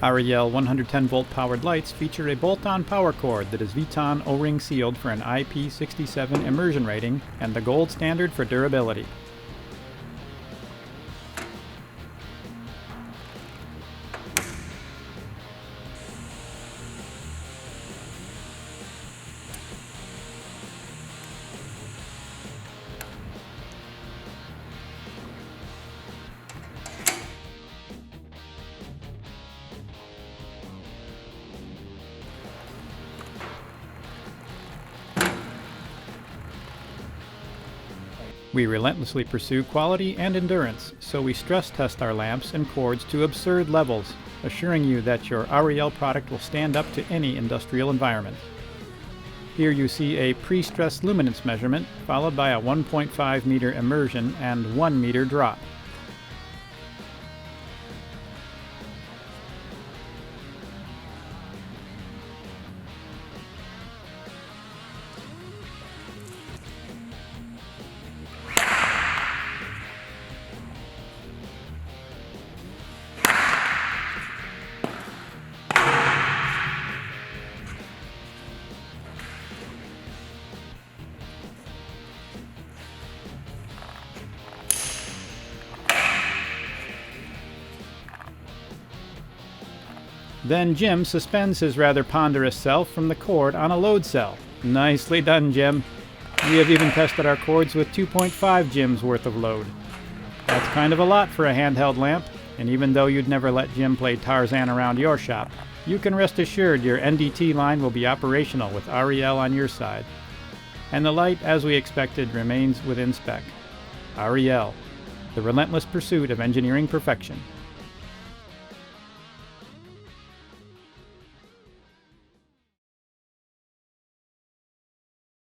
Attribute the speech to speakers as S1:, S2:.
S1: REL 110 volt powered lights feature a bolt-on power cord that is Viton O-ring sealed for an IP67 immersion rating and the gold standard for durability. We relentlessly pursue quality and endurance, so we stress test our lamps and cords to absurd levels, assuring you that your REL product will stand up to any industrial environment. Here you see a pre-stress luminance measurement, followed by a 1.5 meter immersion and 1 meter drop. Then Jim suspends his rather ponderous cell from the cord on a load cell. Nicely done, Jim. We have even tested our cords with 2.5 Jims worth of load. That's kind of a lot for a handheld lamp, and even though you'd never let Jim play Tarzan around your shop, you can rest assured your NDT line will be operational with REL on your side. And the light, as we expected, remains within spec. REL, the relentless pursuit of engineering perfection.